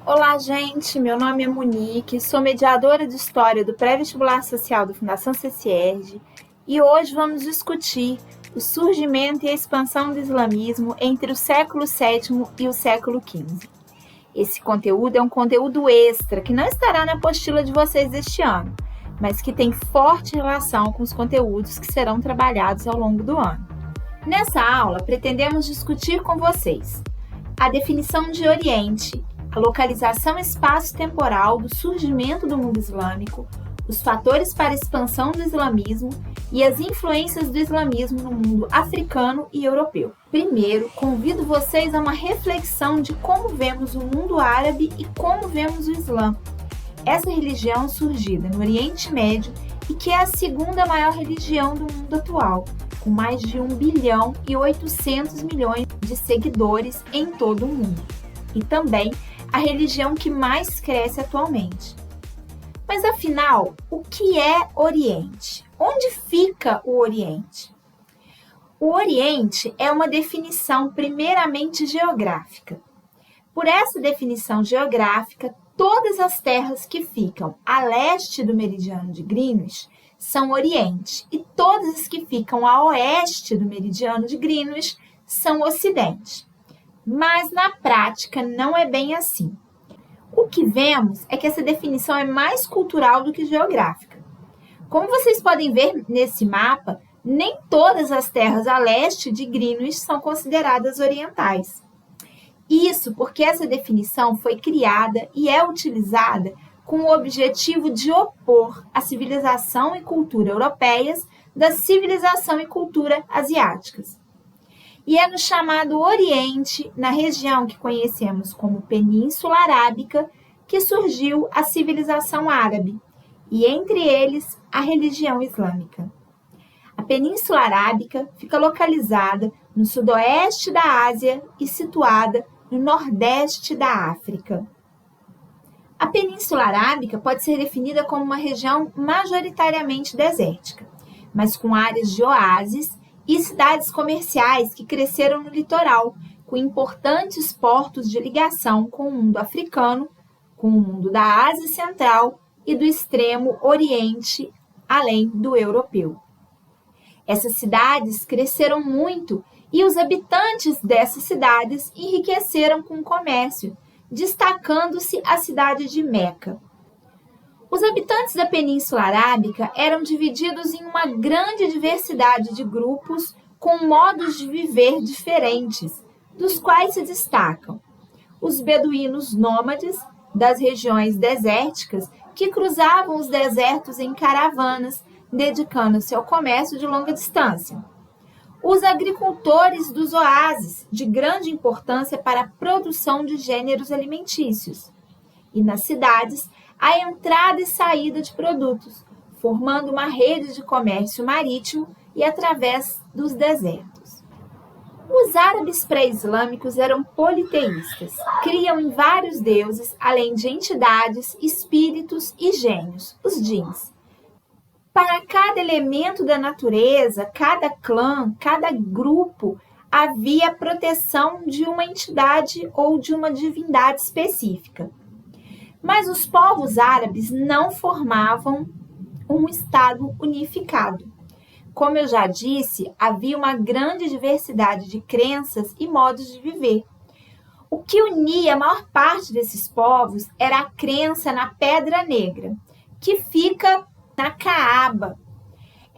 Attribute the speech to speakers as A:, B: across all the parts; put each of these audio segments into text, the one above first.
A: Olá, gente. Meu nome é Monique, sou mediadora de História do Pré-Vestibular Social da Fundação CCERJ e hoje vamos discutir o surgimento e a expansão do islamismo entre o século VII e o século XV. Esse conteúdo é um conteúdo extra que não estará na apostila de vocês este ano, mas que tem forte relação com os conteúdos que serão trabalhados ao longo do ano. Nessa aula, pretendemos discutir com vocês a definição de Oriente, a localização espaço-temporal do surgimento do mundo islâmico, os fatores para a expansão do islamismo e as influências do islamismo no mundo africano e europeu. Primeiro, convido vocês a uma reflexão de como vemos o mundo árabe e como vemos o Islã. Essa religião surgida no Oriente Médio e que é a segunda maior religião do mundo atual, com mais de 1 bilhão e 800 milhões de seguidores em todo o mundo. E também a religião que mais cresce atualmente. Mas afinal, o que é Oriente? Onde fica o Oriente? O Oriente é uma definição primeiramente geográfica. Por essa definição geográfica, todas as terras que ficam a leste do meridiano de Greenwich são Oriente e todas as que ficam a oeste do meridiano de Greenwich são Ocidente. Mas na prática não é bem assim. O que vemos é que essa definição é mais cultural do que geográfica. Como vocês podem ver nesse mapa, nem todas as terras a leste de Greenwich são consideradas orientais. Isso porque essa definição foi criada e é utilizada com o objetivo de opor a civilização e cultura europeias da civilização e cultura asiáticas. E é no chamado Oriente, na região que conhecemos como Península Arábica, que surgiu a civilização árabe, e entre eles a religião islâmica. A Península Arábica fica localizada no sudoeste da Ásia e situada no nordeste da África. A Península Arábica pode ser definida como uma região majoritariamente desértica, mas com áreas de oásis e cidades comerciais que cresceram no litoral, com importantes portos de ligação com o mundo africano, com o mundo da Ásia Central e do extremo Oriente, além do europeu. Essas cidades cresceram muito e os habitantes dessas cidades enriqueceram com o comércio, destacando-se a cidade de Meca. Os habitantes da Península Arábica eram divididos em uma grande diversidade de grupos com modos de viver diferentes, dos quais se destacam os beduínos nômades das regiões desérticas que cruzavam os desertos em caravanas, dedicando-se ao comércio de longa distância. Os agricultores dos oásis, de grande importância para a produção de gêneros alimentícios. E nas cidades, a entrada e saída de produtos, formando uma rede de comércio marítimo e através dos desertos. Os árabes pré-islâmicos eram politeístas, criam em vários deuses, além de entidades, espíritos e gênios, os djinns. Para cada elemento da natureza, cada clã, cada grupo, havia proteção de uma entidade ou de uma divindade específica. Mas os povos árabes não formavam um Estado unificado. Como eu já disse, havia uma grande diversidade de crenças e modos de viver. O que unia a maior parte desses povos era a crença na Pedra Negra, que fica na Caaba.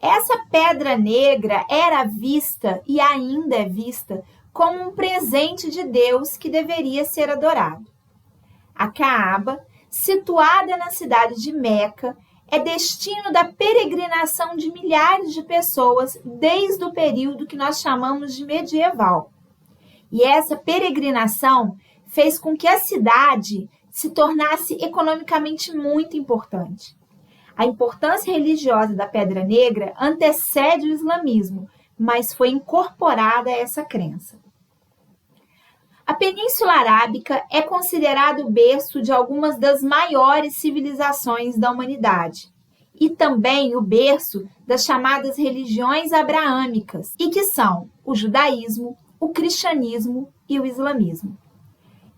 A: Essa Pedra Negra era vista e ainda é vista como um presente de Deus que deveria ser adorado. A Caaba, situada na cidade de Meca, é destino da peregrinação de milhares de pessoas desde o período que nós chamamos de medieval. E essa peregrinação fez com que a cidade se tornasse economicamente muito importante. A importância religiosa da Pedra Negra antecede o islamismo, mas foi incorporada a essa crença. A Península Arábica é considerado o berço de algumas das maiores civilizações da humanidade e também o berço das chamadas religiões abraâmicas, e que são o judaísmo, o cristianismo e o islamismo.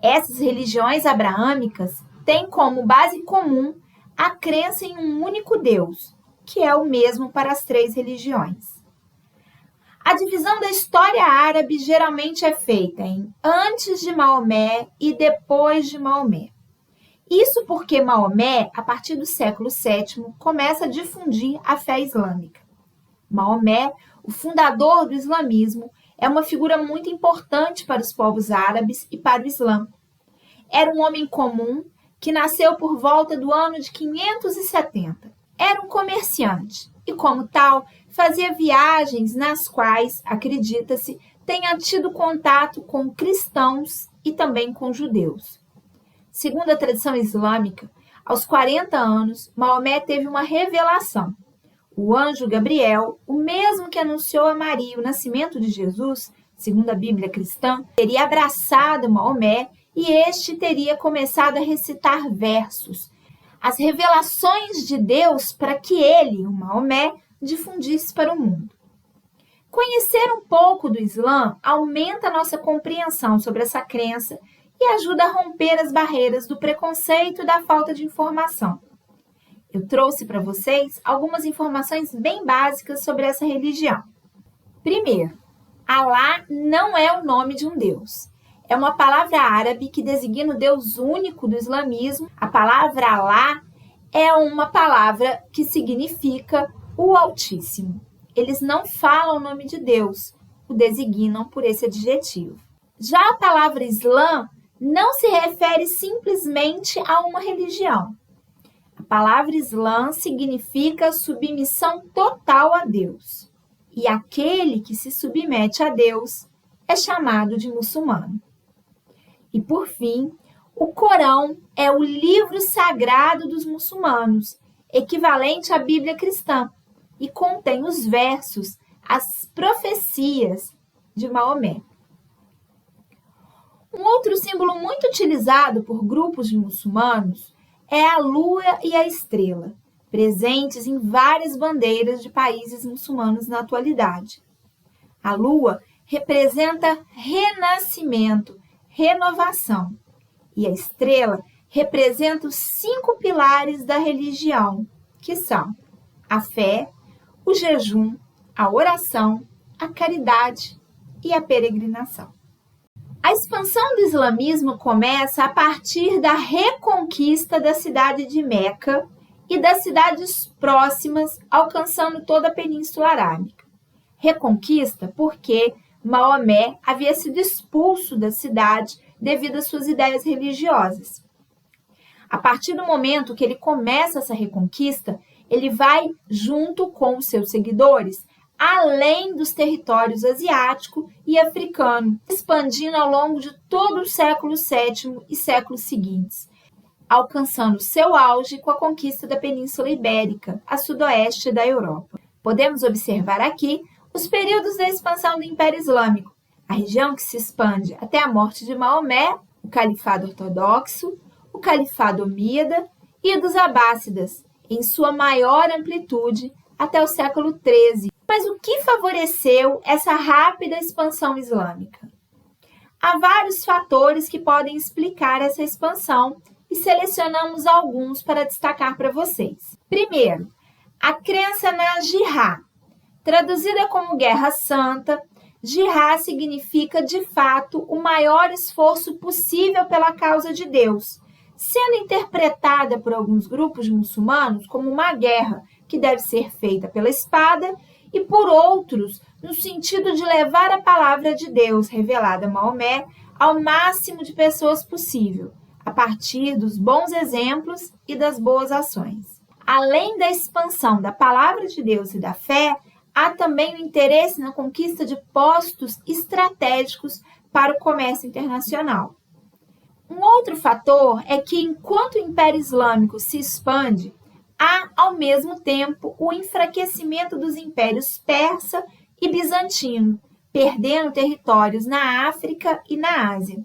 A: Essas religiões abraâmicas têm como base comum a crença em um único Deus, que é o mesmo para as três religiões. A divisão da história árabe geralmente é feita em antes de Maomé e depois de Maomé. Isso porque Maomé, a partir do século VII, começa a difundir a fé islâmica. Maomé, o fundador do islamismo, é uma figura muito importante para os povos árabes e para o Islã. Era um homem comum que nasceu por volta do ano de 570. Era um comerciante e, como tal, fazia viagens nas quais, acredita-se, tenha tido contato com cristãos e também com judeus. Segundo a tradição islâmica, aos 40 anos, Maomé teve uma revelação. O anjo Gabriel, o mesmo que anunciou a Maria o nascimento de Jesus, segundo a Bíblia cristã, teria abraçado Maomé e este teria começado a recitar versos, as revelações de Deus para que ele, o Maomé, difundisse para o mundo. Conhecer um pouco do Islã aumenta a nossa compreensão sobre essa crença e ajuda a romper as barreiras do preconceito e da falta de informação. Eu trouxe para vocês algumas informações bem básicas sobre essa religião. Primeiro, Alá não é o nome de um Deus. É uma palavra árabe que designa o Deus único do islamismo. A palavra Alá é uma palavra que significa o Altíssimo. Eles não falam o nome de Deus, o designam por esse adjetivo. Já a palavra Islã não se refere simplesmente a uma religião. A palavra Islã significa submissão total a Deus. E aquele que se submete a Deus é chamado de muçulmano. E, por fim, o Corão é o livro sagrado dos muçulmanos, equivalente à Bíblia cristã, e contém os versos, as profecias de Maomé. Um outro símbolo muito utilizado por grupos de muçulmanos é a lua e a estrela, presentes em várias bandeiras de países muçulmanos na atualidade. A lua representa renascimento, renovação, e a estrela representa os 5 pilares da religião, que são a fé, o jejum, a oração, a caridade e a peregrinação. A expansão do islamismo começa a partir da reconquista da cidade de Meca e das cidades próximas, alcançando toda a Península Arábica. Reconquista porque Maomé havia sido expulso da cidade devido às suas ideias religiosas. A partir do momento que ele começa essa reconquista, ele vai junto com os seus seguidores além dos territórios asiático e africano, expandindo ao longo de todo o século VII e séculos seguintes, alcançando seu auge com a conquista da Península Ibérica, a sudoeste da Europa. Podemos observar aqui os períodos da expansão do Império Islâmico, a região que se expande até a morte de Maomé, o Califado Ortodoxo, o Califado Omíada e dos Abássidas, em sua maior amplitude até o século XIII. Mas o que favoreceu essa rápida expansão islâmica? Há vários fatores que podem explicar essa expansão e selecionamos alguns para destacar para vocês. Primeiro, a crença na jihad. Traduzida como guerra santa, jihad significa, de fato, o maior esforço possível pela causa de Deus, sendo interpretada por alguns grupos de muçulmanos como uma guerra que deve ser feita pela espada e por outros no sentido de levar a palavra de Deus revelada a Maomé ao máximo de pessoas possível, a partir dos bons exemplos e das boas ações. Além da expansão da palavra de Deus e da fé, há também o interesse na conquista de postos estratégicos para o comércio internacional. Um outro fator é que, enquanto o Império Islâmico se expande, há, ao mesmo tempo, o enfraquecimento dos impérios persa e bizantino, perdendo territórios na África e na Ásia.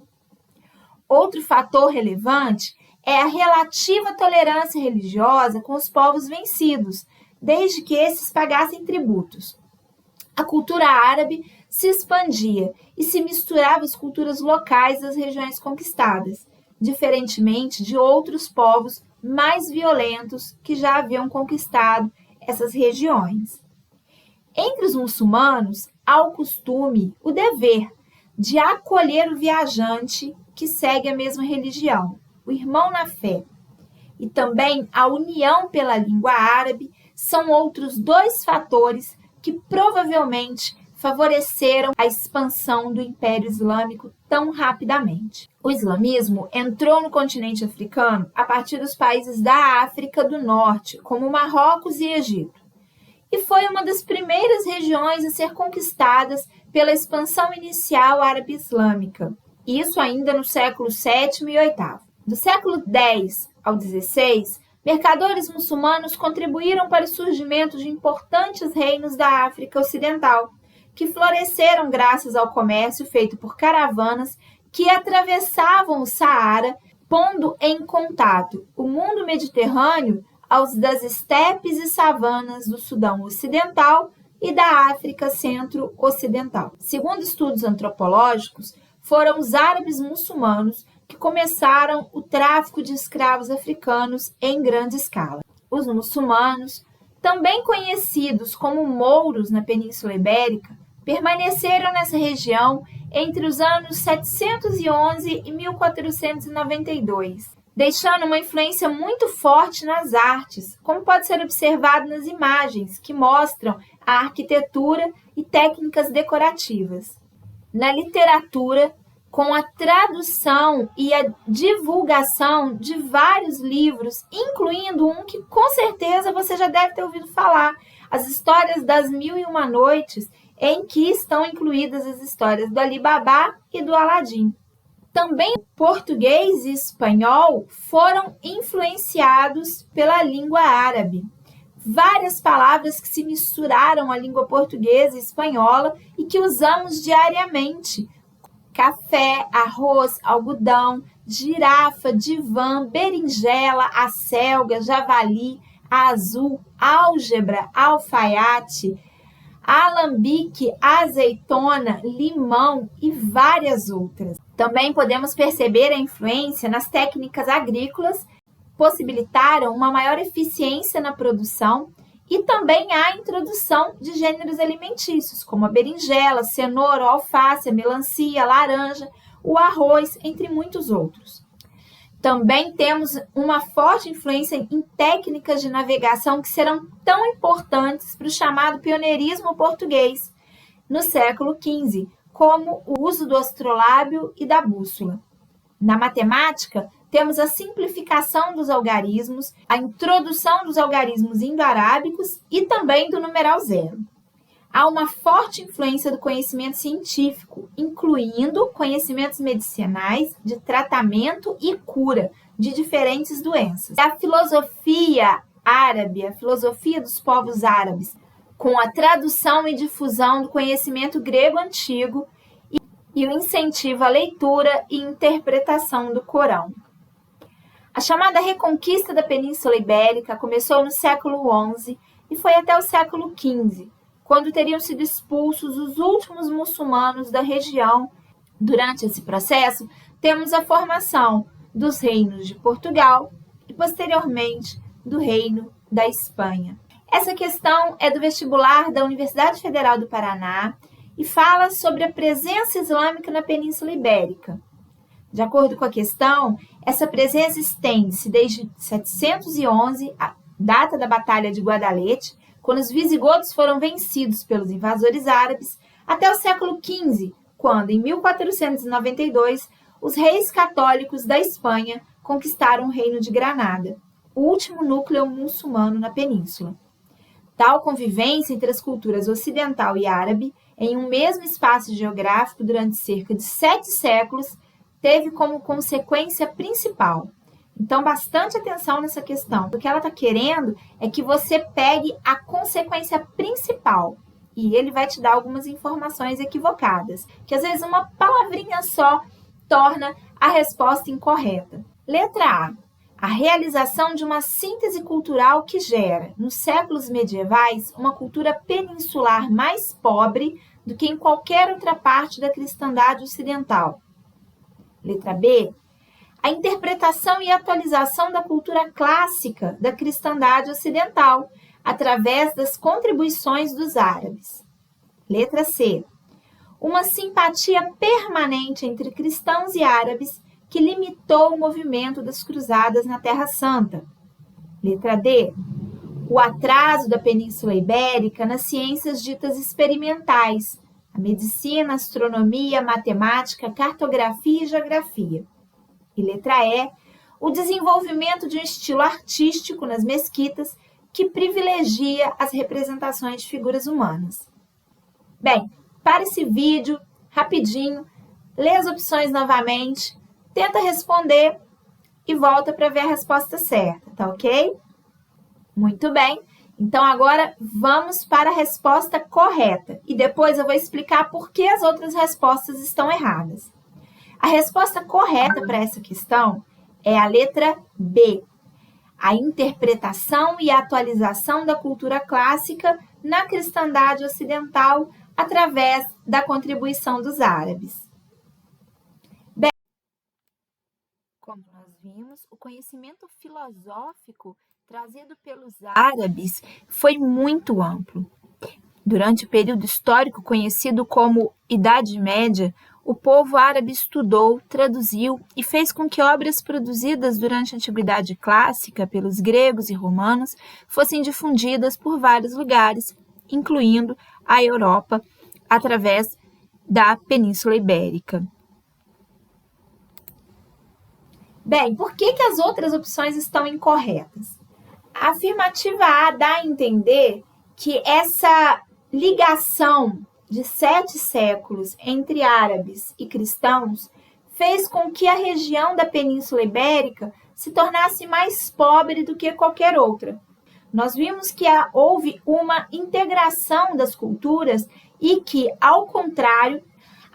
A: Outro fator relevante é a relativa tolerância religiosa com os povos vencidos, desde que esses pagassem tributos. A cultura árabe se expandia e se misturava às culturas locais das regiões conquistadas, diferentemente de outros povos mais violentos que já haviam conquistado essas regiões. Entre os muçulmanos, há o costume, o dever, de acolher o viajante que segue a mesma religião, o irmão na fé. E também a união pela língua árabe são outros dois fatores que provavelmente favoreceram a expansão do Império Islâmico tão rapidamente. O islamismo entrou no continente africano a partir dos países da África do Norte, como Marrocos e Egito, e foi uma das primeiras regiões a ser conquistadas pela expansão inicial árabe-islâmica, isso ainda no século VII e VIII. Do século X ao XVI, mercadores muçulmanos contribuíram para o surgimento de importantes reinos da África Ocidental, que floresceram graças ao comércio feito por caravanas que atravessavam o Saara, pondo em contato o mundo mediterrâneo aos das estepes e savanas do Sudão Ocidental e da África Centro-Ocidental. Segundo estudos antropológicos, foram os árabes muçulmanos que começaram o tráfico de escravos africanos em grande escala. Os muçulmanos, também conhecidos como mouros na Península Ibérica, permaneceram nessa região entre os anos 711 e 1492, deixando uma influência muito forte nas artes, como pode ser observado nas imagens que mostram a arquitetura e técnicas decorativas. Na literatura, com a tradução e a divulgação de vários livros, incluindo um que com certeza você já deve ter ouvido falar, As Histórias das Mil e Uma Noites, em que estão incluídas as histórias do Ali Babá e do Aladim. Também português e espanhol foram influenciados pela língua árabe. Várias palavras que se misturaram à língua portuguesa e espanhola e que usamos diariamente. Café, arroz, algodão, girafa, divã, berinjela, acelga, javali, azul, álgebra, alfaiate, alambique, azeitona, limão e várias outras. Também podemos perceber a influência nas técnicas agrícolas, possibilitaram uma maior eficiência na produção e também a introdução de gêneros alimentícios, como a berinjela, cenoura, alface, a melancia, a laranja, o arroz, entre muitos outros. Também temos uma forte influência em técnicas de navegação que serão tão importantes para o chamado pioneirismo português no século XV, como o uso do astrolábio e da bússola. Na matemática, temos a simplificação dos algarismos, a introdução dos algarismos indo-arábicos e também do numeral zero. Há uma forte influência do conhecimento científico, incluindo conhecimentos medicinais, de tratamento e cura de diferentes doenças. A filosofia árabe, a filosofia dos povos árabes, com a tradução e difusão do conhecimento grego antigo e o incentivo à leitura e interpretação do Corão. A chamada Reconquista da Península Ibérica começou no século XI e foi até o século XV, quando teriam sido expulsos os últimos muçulmanos da região. Durante esse processo, temos a formação dos reinos de Portugal e, posteriormente, do Reino da Espanha. Essa questão é do vestibular da Universidade Federal do Paraná e fala sobre a presença islâmica na Península Ibérica. De acordo com a questão, essa presença estende-se desde 711, a data da Batalha de Guadalete, quando os visigodos foram vencidos pelos invasores árabes, até o século XV, quando, em 1492, os reis católicos da Espanha conquistaram o Reino de Granada, o último núcleo muçulmano na península. Tal convivência entre as culturas ocidental e árabe, em um mesmo espaço geográfico durante cerca de 7 séculos, teve como consequência principal. Então, bastante atenção nessa questão. O que ela está querendo é que você pegue a consequência principal e ele vai te dar algumas informações equivocadas, que às vezes uma palavrinha só torna a resposta incorreta. Letra A. a realização de uma síntese cultural que gera, nos séculos medievais, uma cultura peninsular mais pobre do que em qualquer outra parte da cristandade ocidental. Letra B. A interpretação e atualização da cultura clássica da cristandade ocidental, através das contribuições dos árabes. Letra C. Uma simpatia permanente entre cristãos e árabes que limitou o movimento das cruzadas na Terra Santa. Letra D. O atraso da Península Ibérica nas ciências ditas experimentais, a medicina, astronomia, matemática, cartografia e geografia. E letra E. O desenvolvimento de um estilo artístico nas mesquitas que privilegia as representações de figuras humanas. Bem, para esse vídeo, rapidinho, lê as opções novamente, tenta responder e volta para ver a resposta certa, tá ok? Muito bem, então agora vamos para a resposta correta e depois eu vou explicar por que as outras respostas estão erradas. A resposta correta para essa questão é a letra B. A interpretação e atualização da cultura clássica na cristandade ocidental através da contribuição dos árabes. Bem, como nós vimos, o conhecimento filosófico trazido pelos árabes foi muito amplo. Durante o período histórico conhecido como Idade Média, o povo árabe estudou, traduziu e fez com que obras produzidas durante a Antiguidade Clássica pelos gregos e romanos fossem difundidas por vários lugares, incluindo a Europa, através da Península Ibérica. Bem, por que as outras opções estão incorretas? A afirmativa A dá a entender que essa ligação de 7 séculos entre árabes e cristãos fez com que a região da Península Ibérica se tornasse mais pobre do que qualquer outra. Nós vimos que houve uma integração das culturas e que, ao contrário,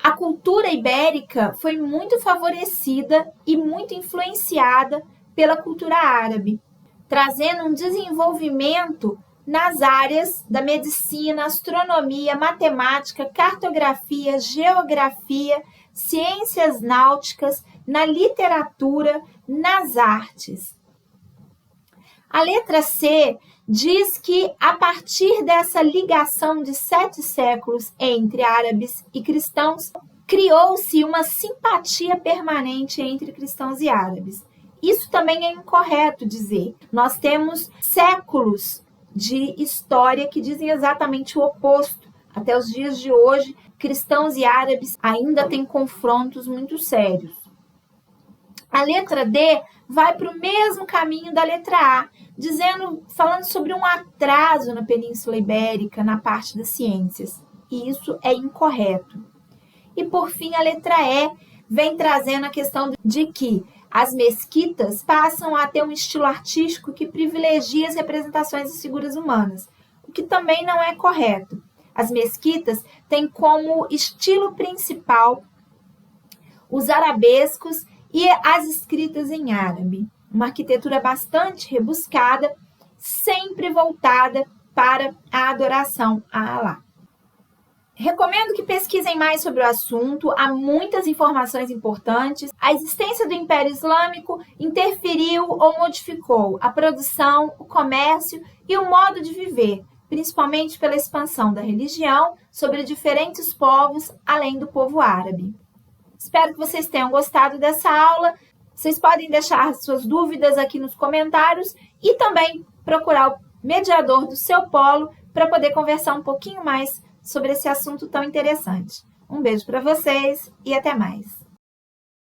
A: a cultura ibérica foi muito favorecida e muito influenciada pela cultura árabe, trazendo um desenvolvimento nas áreas da medicina, astronomia, matemática, cartografia, geografia, ciências náuticas, na literatura, nas artes. A letra C diz que, a partir dessa ligação de 7 séculos entre árabes e cristãos, criou-se uma simpatia permanente entre cristãos e árabes. Isso também é incorreto dizer. Nós temos séculos de história que dizem exatamente o oposto. Até os dias de hoje, cristãos e árabes ainda têm confrontos muito sérios. A letra D vai para o mesmo caminho da letra A, falando sobre um atraso na Península Ibérica na parte das ciências. E isso é incorreto. E, por fim, a letra E vem trazendo a questão de que as mesquitas passam a ter um estilo artístico que privilegia as representações das figuras humanas, o que também não é correto. As mesquitas têm como estilo principal os arabescos e as escritas em árabe, uma arquitetura bastante rebuscada, sempre voltada para a adoração a Alá. Recomendo que pesquisem mais sobre o assunto, há muitas informações importantes. A existência do Império Islâmico interferiu ou modificou a produção, o comércio e o modo de viver, principalmente pela expansão da religião sobre diferentes povos, além do povo árabe. Espero que vocês tenham gostado dessa aula. Vocês podem deixar suas dúvidas aqui nos comentários e também procurar o mediador do seu polo para poder conversar um pouquinho mais sobre esse assunto tão interessante. Um beijo para vocês e até mais!